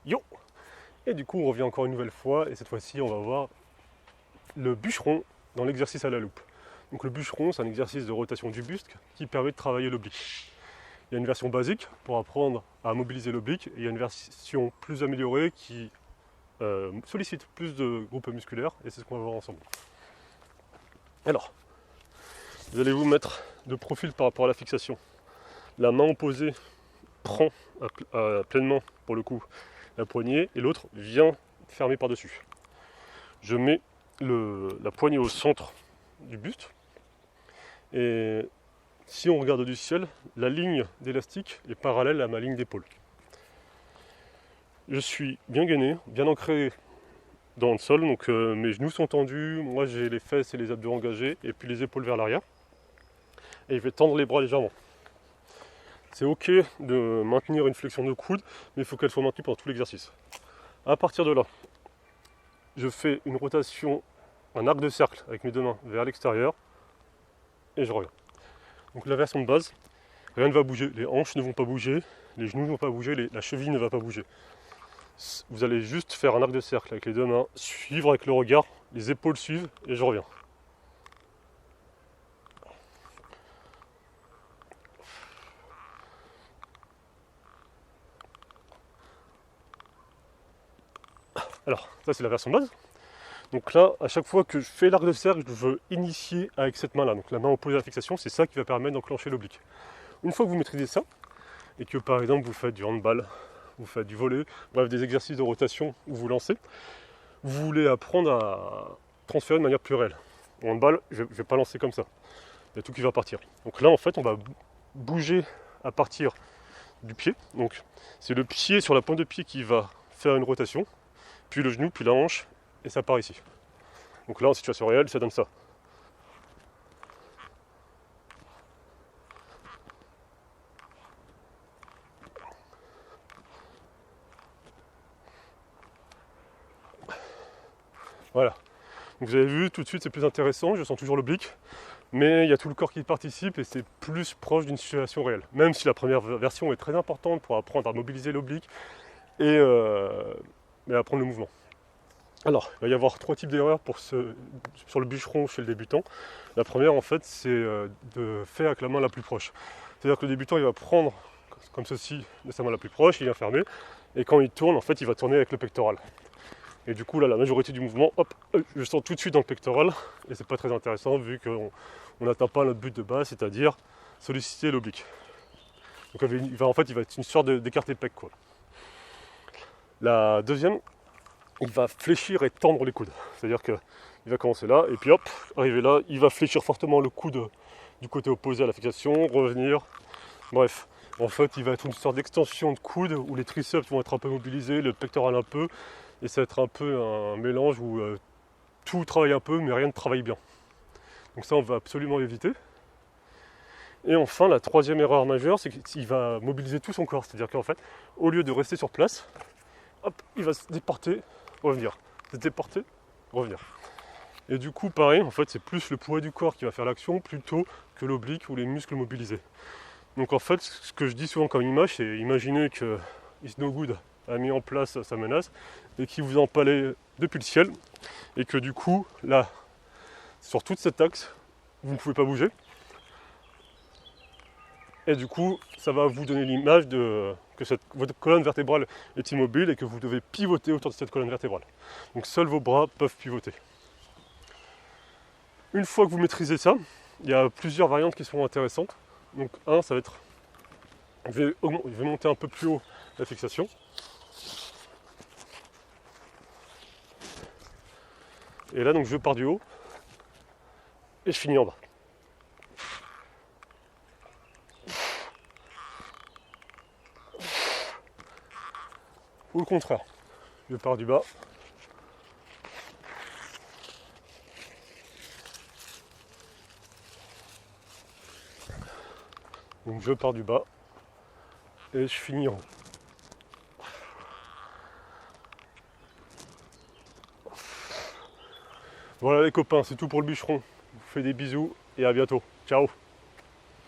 Yo! Et du coup, on revient encore une nouvelle fois, et cette fois-ci, on va voir le bûcheron dans l'exercice à la loupe. Donc le bûcheron, c'est un exercice de rotation du buste qui permet de travailler l'oblique. Il y a une version basique pour apprendre à mobiliser l'oblique, et il y a une version plus améliorée qui sollicite plus de groupes musculaires, et c'est ce qu'on va voir ensemble. Alors, vous allez vous mettre de profil par rapport à la fixation. La main opposée prend pleinement, pour le coup, la poignée, et l'autre vient fermer par-dessus. Je mets la poignée au centre du buste, et si on regarde du ciel, la ligne d'élastique est parallèle à ma ligne d'épaule. Je suis bien gainé, bien ancré dans le sol, donc mes genoux sont tendus, moi j'ai les fesses et les abdos engagés, et puis les épaules vers l'arrière. Et je vais tendre les bras légèrement. C'est ok de maintenir une flexion de coude, mais il faut qu'elle soit maintenue pendant tout l'exercice. À partir de là, je fais une rotation, un arc de cercle avec mes deux mains vers l'extérieur, et je reviens. Donc la version de base, rien ne va bouger, les hanches ne vont pas bouger, les genoux ne vont pas bouger, la cheville ne va pas bouger. Vous allez juste faire un arc de cercle avec les deux mains, suivre avec le regard, les épaules suivent, et je reviens. Alors, ça c'est la version de base. Donc là, à chaque fois que je fais l'arc de cercle, je veux initier avec cette main-là. Donc la main opposée à la fixation, c'est ça qui va permettre d'enclencher l'oblique. Une fois que vous maîtrisez ça, et que par exemple vous faites du handball, vous faites du volley, bref des exercices de rotation où vous lancez, vous voulez apprendre à transférer de manière plus réelle. Au handball, je ne vais pas lancer comme ça. Il y a tout qui va partir. Donc là, en fait, on va bouger à partir du pied. Donc c'est le pied sur la pointe de pied qui va faire une rotation, puis le genou, puis la hanche, et ça part ici. Donc là, en situation réelle, ça donne ça. Voilà. Donc vous avez vu, tout de suite, c'est plus intéressant. Je sens toujours l'oblique, mais il y a tout le corps qui participe et c'est plus proche d'une situation réelle. Même si la première version est très importante pour apprendre à mobiliser l'oblique et apprendre le mouvement. Alors, il va y avoir 3 types d'erreurs sur le bûcheron chez le débutant. La première, en fait, c'est de faire avec la main la plus proche. C'est-à-dire que le débutant, il va prendre comme ceci de sa main la plus proche, il vient fermer, et quand il tourne, en fait, il va tourner avec le pectoral. Et du coup, là, la majorité du mouvement, hop, je sens tout de suite dans le pectoral, et c'est pas très intéressant vu qu'on n'atteint pas notre but de base, c'est-à-dire solliciter l'oblique. Donc il va être une sorte d'écarté pec, quoi. La deuxième, il va fléchir et tendre les coudes. C'est-à-dire qu'il va commencer là, et puis hop, arriver là, il va fléchir fortement le coude du côté opposé à la fixation, revenir. Bref, en fait, il va être une sorte d'extension de coude où les triceps vont être un peu mobilisés, le pectoral un peu, et ça va être un peu un mélange où tout travaille un peu, mais rien ne travaille bien. Donc ça, on va absolument éviter. Et enfin, la troisième erreur majeure, c'est qu'il va mobiliser tout son corps. C'est-à-dire qu'en fait, au lieu de rester sur place, hop, il va se déporter, revenir. Se déporter, revenir. Et du coup, pareil, en fait, c'est plus le poids du corps qui va faire l'action plutôt que l'oblique ou les muscles mobilisés. Donc en fait, ce que je dis souvent comme image, c'est imaginez que Is No Good a mis en place sa menace et qu'il vous empalait depuis le ciel et que du coup, là, sur toute cette axe, vous ne pouvez pas bouger. Et du coup, ça va vous donner l'image que votre colonne vertébrale est immobile et que vous devez pivoter autour de cette colonne vertébrale. Donc seuls vos bras peuvent pivoter. Une fois que vous maîtrisez ça, il y a plusieurs variantes qui sont intéressantes. Donc ça va être, je vais monter un peu plus haut la fixation. Et là, donc je pars du haut et je finis en bas. Ou le contraire, je pars du bas. Donc je pars du bas et je finis en haut. Voilà les copains, c'est tout pour le bûcheron. Je vous fais des bisous et à bientôt. Ciao.